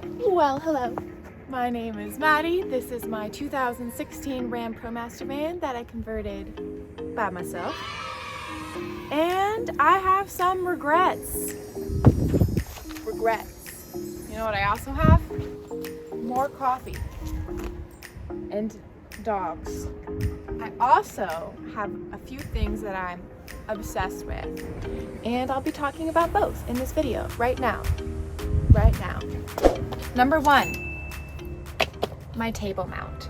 Well, hello. My name is Maddie. This is my 2016 Ram ProMaster van that I converted by myself. And I have some regrets. You know what I also have? More coffee and dogs. I also have a few things that I'm obsessed with, and I'll be talking about both in this video right now. Number one, my table mount.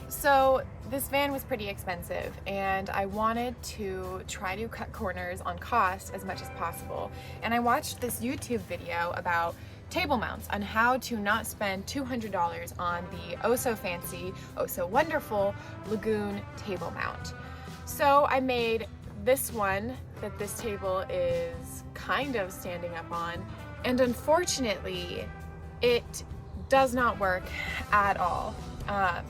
So this van was pretty expensive and I wanted to try to cut corners on cost as much as possible. And I watched this YouTube video about table mounts on how to not spend $200 on the oh so fancy, oh so wonderful Lagoon table mount. So I made this one that this table is kind of standing up on, and unfortunately it does not work at all.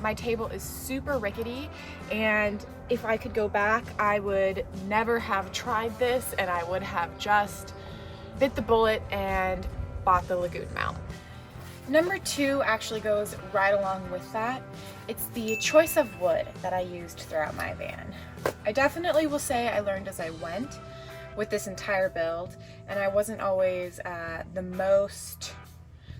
My table is super rickety, and if I could go back, I would never have tried this, and I would have just bit the bullet and bought the Lagoon mount. Number two actually goes right along with that. It's the choice of wood that I used throughout my van. I definitely will say I learned as I went with this entire build, and I wasn't always the most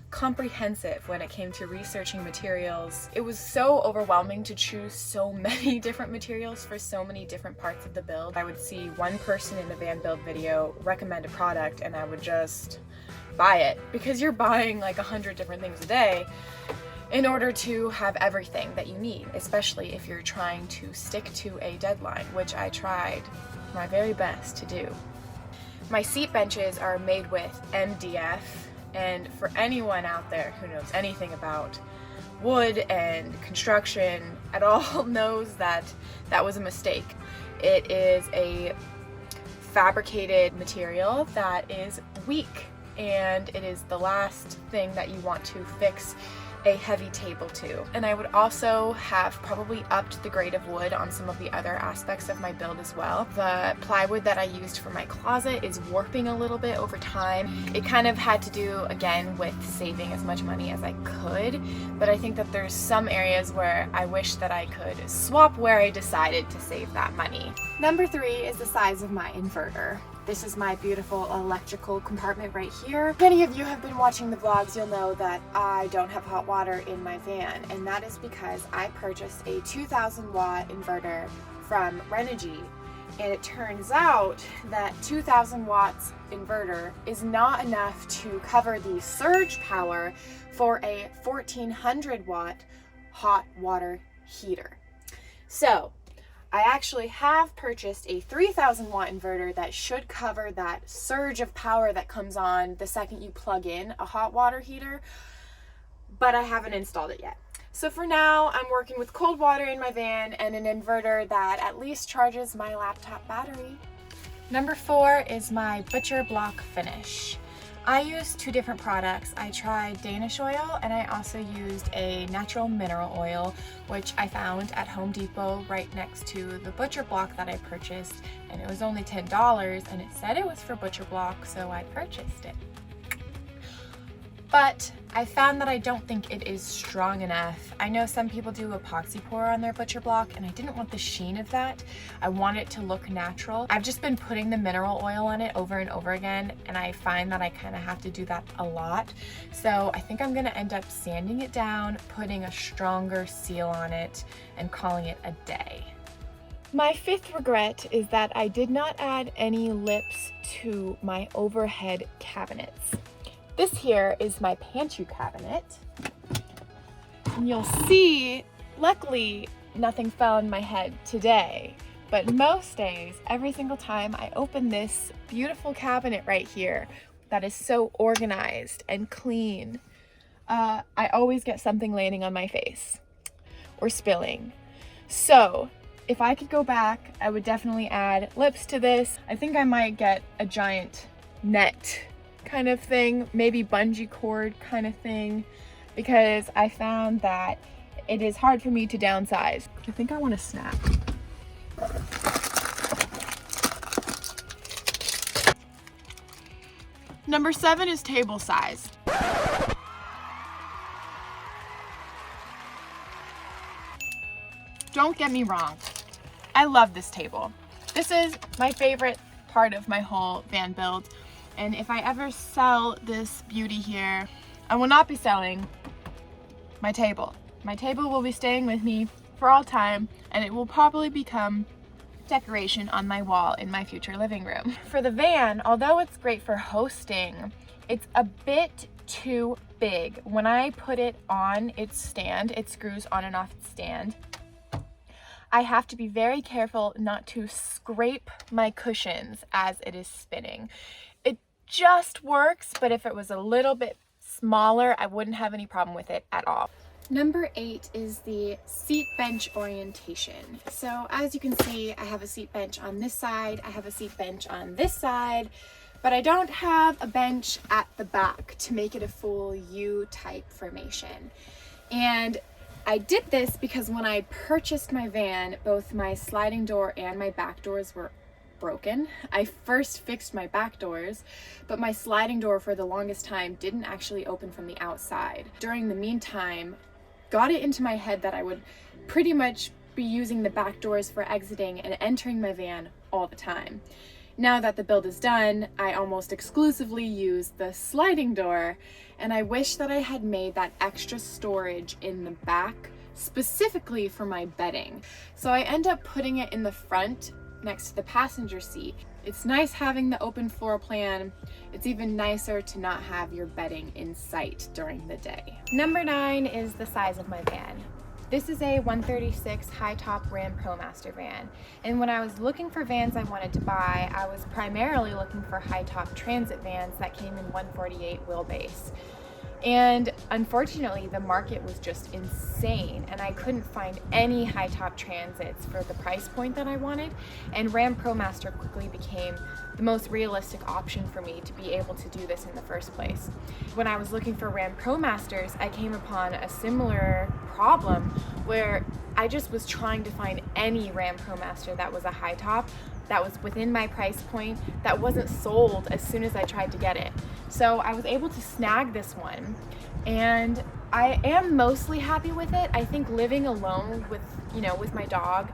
comprehensive when it came to researching materials. It was so overwhelming to choose so many different materials for so many different parts of the build. I would see one person in the van build video recommend a product and I would just buy it, because you're buying like 100 different things a day in order to have everything that you need, especially if you're trying to stick to a deadline, which I tried my very best to do. My seat benches are made with MDF, and for anyone out there who knows anything about wood and construction at all knows that that was a mistake. It is a fabricated material that is weak, and it is the last thing that you want to fix a heavy table to. And I would also have probably upped the grade of wood on some of the other aspects of my build as well. The plywood that I used for my closet is warping a little bit over time. It kind of had to do again with saving as much money as I could, but I think that there's some areas where I wish that I could swap where I decided to save that money. Number three is the size of my inverter. This is my beautiful electrical compartment right here. If any of you have been watching the vlogs, you'll know that I don't have hot water in my van, and that is because I purchased a 2000 watt inverter from Renogy, and it turns out that 2000 watts inverter is not enough to cover the surge power for a 1400 watt hot water heater. So I actually have purchased a 3000 watt inverter that should cover that surge of power that comes on the second you plug in a hot water heater, but I haven't installed it yet. So for now, I'm working with cold water in my van and an inverter that at least charges my laptop battery. Number four is my butcher block finish. I used two different products. I tried Danish oil, and I also used a natural mineral oil, which I found at Home Depot right next to the butcher block that I purchased, and it was only $10, and it said it was for butcher block, so I purchased it. But I found that I don't think it is strong enough. I know some people do epoxy pour on their butcher block, and I didn't want the sheen of that. I want it to look natural. I've just been putting the mineral oil on it over and over again, and I find that I kind of have to do that a lot. So I think I'm gonna end up sanding it down, putting a stronger seal on it, and calling it a day. My fifth regret is that I did not add any lips to my overhead cabinets. This here is my pantry cabinet, and you'll see, luckily, nothing fell on my head today, but most days, every single time I open this beautiful cabinet right here that is so organized and clean, I always get something landing on my face or spilling. So if I could go back, I would definitely add lips to this. I think I might get a giant net kind of thing, maybe bungee cord kind of thing, because I found that it is hard for me to downsize. I think I want to snap. Number 7 is table size. don't get me wrong. I love this table. This is my favorite part of my whole van build. And if I ever sell this beauty here, I will not be selling my table. My table will be staying with me for all time, and it will probably become decoration on my wall in my future living room. For the van, although it's great for hosting, it's a bit too big. When I put it on its stand, it screws on and off its stand. I have to be very careful not to scrape my cushions as it is spinning. It just works, but if it was a little bit smaller, I wouldn't have any problem with it at all. Number 8 is the seat bench orientation. So as you can see, I have a seat bench on this side, I have a seat bench on this side, but I don't have a bench at the back to make it a full U-type formation. And I did this because when I purchased my van, both my sliding door and my back doors were broken. I first fixed my back doors, but my sliding door for the longest time didn't actually open from the outside. During the meantime, got it into my head that I would pretty much be using the back doors for exiting and entering my van all the time. Now that the build is done, I almost exclusively use the sliding door, and I wish that I had made that extra storage in the back specifically for my bedding. So I end up putting it in the front next to the passenger seat. It's nice having the open floor plan. It's even nicer to not have your bedding in sight during the day. Number 9 is the size of my van. This is a 136 high top Ram ProMaster van. And when I was looking for vans I wanted to buy, I was primarily looking for high top transit vans that came in 148 wheelbase. And unfortunately, the market was just insane, and I couldn't find any high top transits for the price point that I wanted. And Ram ProMaster quickly became the most realistic option for me to be able to do this in the first place. When I was looking for Ram ProMasters, I came upon a similar problem where I just was trying to find any Ram ProMaster that was a high top, that was within my price point, that wasn't sold as soon as I tried to get it. So I was able to snag this one, and I am mostly happy with it. I think living alone with my dog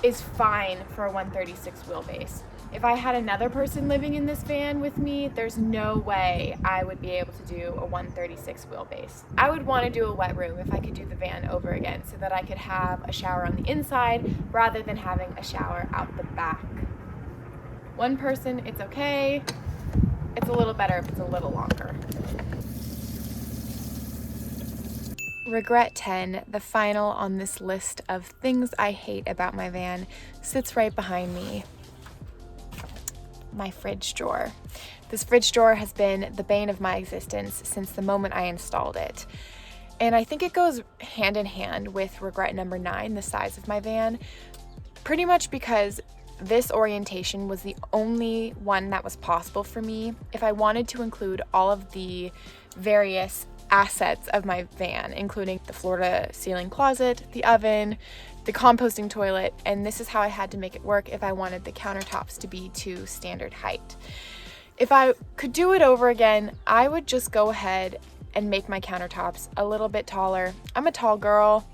is fine for a 136 wheelbase. If I had another person living in this van with me, there's no way I would be able to do a 136 wheelbase. I would want to do a wet room if I could do the van over again, so that I could have a shower on the inside rather than having a shower out the back. One person, it's okay. It's a little better if it's a little longer. Regret 10, the final on this list of things I hate about my van, sits right behind me. My fridge drawer. This fridge drawer has been the bane of my existence since the moment I installed it. And I think it goes hand in hand with regret number 9, the size of my van, pretty much because this orientation was the only one that was possible for me if I wanted to include all of the various assets of my van, including the floor-to-ceiling closet, the oven, the composting toilet, and this is how I had to make it work if I wanted the countertops to be to standard height. If I could do it over again, I would just go ahead and make my countertops a little bit taller. I'm a tall girl.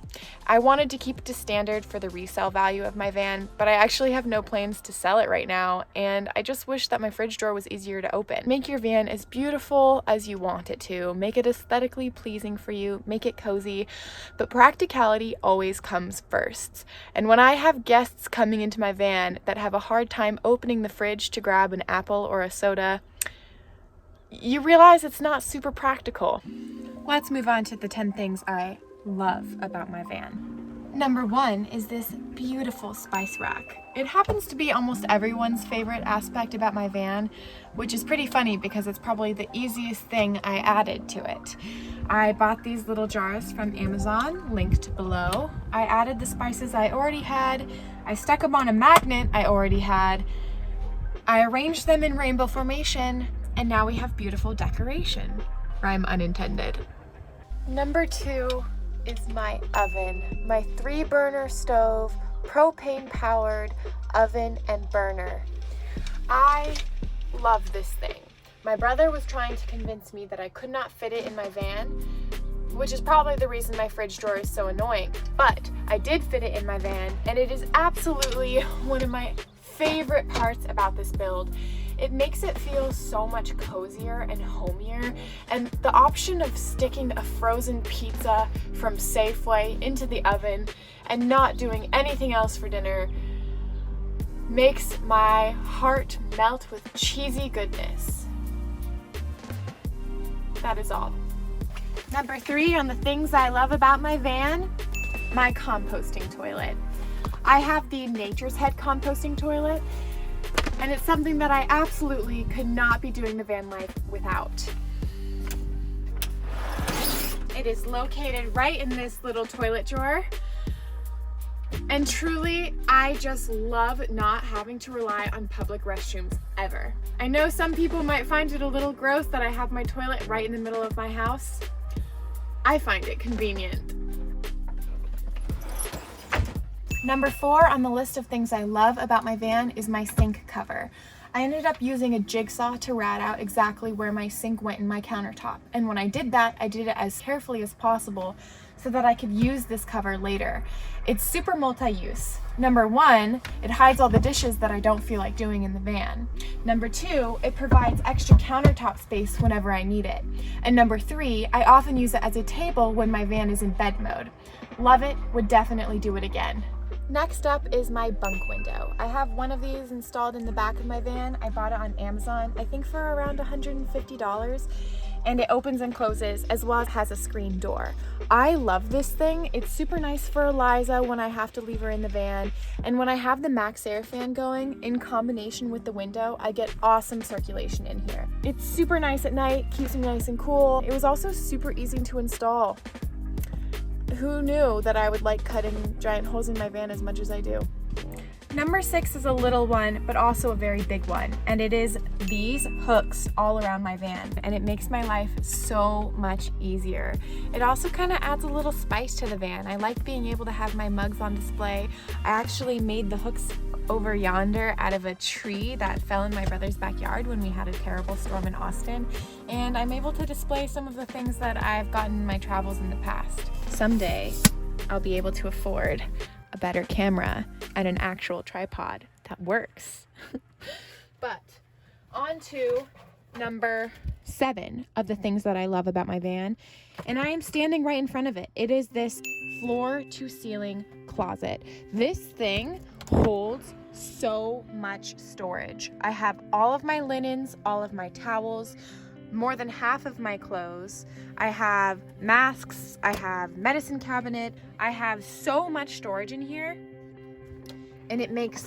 I wanted to keep it to standard for the resale value of my van, but I actually have no plans to sell it right now, and I just wish that my fridge drawer was easier to open. Make your van as beautiful as you want it to. Make it aesthetically pleasing for you. Make it cozy, but practicality always comes first. And when I have guests coming into my van that have a hard time opening the fridge to grab an apple or a soda, you realize it's not super practical. Let's move on to the 10 things I love about my van. Number 1 is this beautiful spice rack. It happens to be almost everyone's favorite aspect about my van, which is pretty funny because it's probably the easiest thing I added to it. I bought these little jars from Amazon, linked below. I added the spices I already had. I stuck them on a magnet I already had. I arranged them in rainbow formation, and now we have beautiful decoration. Rhyme unintended. Number 2 is my oven. My 3-burner stove, propane powered oven and burner. I love this thing. My brother was trying to convince me that I could not fit it in my van, which is probably the reason my fridge drawer is so annoying. But I did fit it in my van, and it is absolutely one of my favorite parts about this build. It makes it feel so much cozier and homier, and the option of sticking a frozen pizza from Safeway into the oven and not doing anything else for dinner makes my heart melt with cheesy goodness. That is all. Number 3 on the things I love about my van, my composting toilet. I have the Nature's Head composting toilet, and it's something that I absolutely could not be doing the van life without. It is located right in this little toilet drawer. And truly, I just love not having to rely on public restrooms ever. I know some people might find it a little gross that I have my toilet right in the middle of my house. I find it convenient. Number 4 on the list of things I love about my van is my sink cover. I ended up using a jigsaw to rat out exactly where my sink went in my countertop. And when I did that, I did it as carefully as possible so that I could use this cover later. It's super multi-use. Number 1, it hides all the dishes that I don't feel like doing in the van. Number 2, it provides extra countertop space whenever I need it. And number 3, I often use it as a table when my van is in bed mode. Love it, would definitely do it again. Next up is my bunk window. I have one of these installed in the back of my van. I bought it on Amazon, I think for around $150, and it opens and closes as well as has a screen door. I love this thing. It's super nice for Eliza when I have to leave her in the van, and when I have the Max Air fan going in combination with the window, I get awesome circulation in here. It's super nice at night, keeps me nice and cool. It was also super easy to install. Who knew that I would like cutting giant holes in my van as much as I do? Number 6 is a little one, but also a very big one, and it is these hooks all around my van, and it makes my life so much easier. It also kind of adds a little spice to the van. I like being able to have my mugs on display. I actually made the hooks over yonder out of a tree that fell in my brother's backyard when we had a terrible storm in Austin, and I'm able to display some of the things that I've gotten in my travels in the past. Someday, I'll be able to afford a better camera and an actual tripod that works. But on to number 7 of the things that I love about my van, and I am standing right in front of it. It is this floor to ceiling closet. This thing holds so much storage. I have all of my linens, all of my towels, more than half of my clothes. I have masks, I have medicine cabinet, I have so much storage in here, and it makes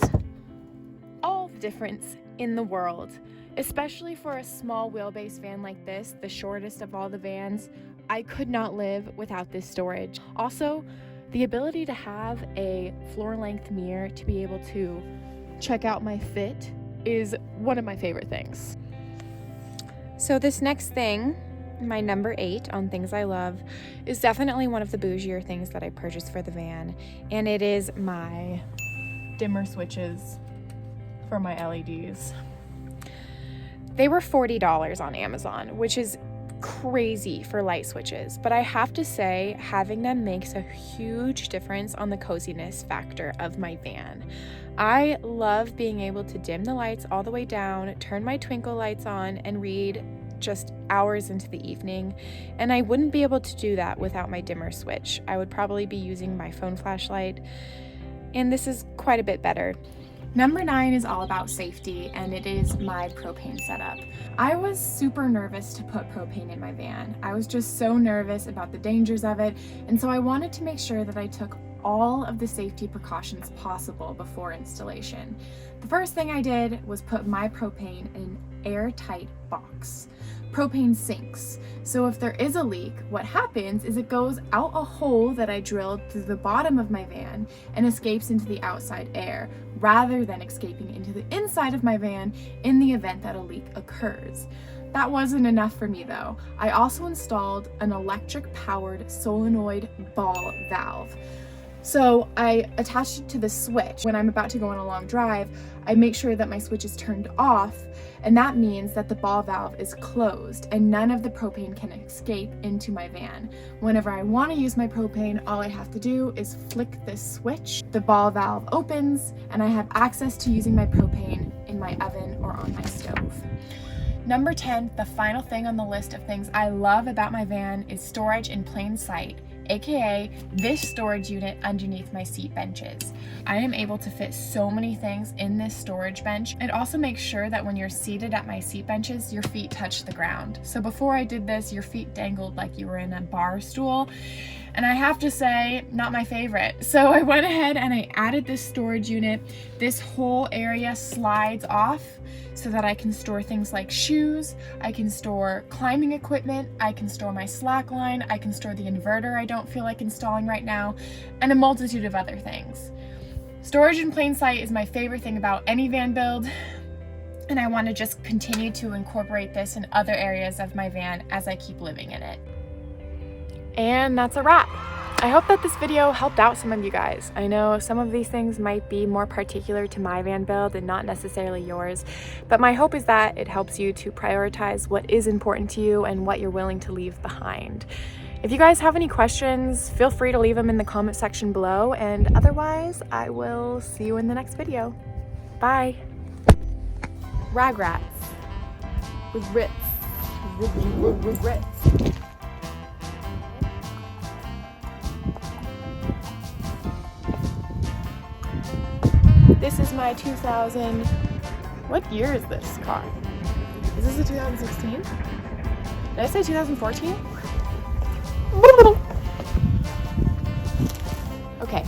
all the difference in the world, especially for a small wheelbase van like this, the shortest of all the vans. I could not live without this storage. Also, the ability to have a floor-length mirror to be able to check out my fit is one of my favorite things. So this next thing, my number 8 on things I love, is definitely one of the bougier things that I purchased for the van, and it is my dimmer switches for my LEDs. They were $40 on Amazon, which is crazy for light switches, but I have to say having them makes a huge difference on the coziness factor of my van. I love being able to dim the lights all the way down, turn my twinkle lights on, and read just hours into the evening, and I wouldn't be able to do that without my dimmer switch. I would probably be using my phone flashlight, and this is quite a bit better. Number 9 is all about safety, and it is my propane setup. I was super nervous to put propane in my van. I was just so nervous about the dangers of it, and so I wanted to make sure that I took all of the safety precautions possible before installation. The first thing I did was put my propane in an airtight box. Propane sinks, so if there is a leak, what happens is it goes out a hole that I drilled through the bottom of my van and escapes into the outside air, rather than escaping into the inside of my van in the event that a leak occurs. That wasn't enough for me though. I also installed an electric powered solenoid ball valve. So I attached it to the switch. When I'm about to go on a long drive, I make sure that my switch is turned off, and that means that the ball valve is closed and none of the propane can escape into my van. Whenever I want to use my propane, all I have to do is flick this switch, the ball valve opens, and I have access to using my propane in my oven or on my stove. Number 10, the final thing on the list of things I love about my van is storage in plain sight, aka this storage unit underneath my seat benches. I am able to fit so many things in this storage bench. It also makes sure that when you're seated at my seat benches, your feet touch the ground. So before I did this, your feet dangled like you were in a bar stool. And I have to say, not my favorite. So I went ahead and I added this storage unit. This whole area slides off so that I can store things like shoes, I can store climbing equipment, I can store my slack line, I can store the inverter I don't feel like installing right now, and a multitude of other things. Storage in plain sight is my favorite thing about any van build, and I want to just continue to incorporate this in other areas of my van as I keep living in it. And that's a wrap. I hope that this video helped out some of you guys. I know some of these things might be more particular to my van build and not necessarily yours, but my hope is that it helps you to prioritize what is important to you and what you're willing to leave behind. If you guys have any questions, feel free to leave them in the comment section below, and otherwise, I will see you in the next video. Bye. Rag rats. Regrets. Regrets. This is my 2000, what year is this car? Is this a 2016? Did I say 2014? Okay.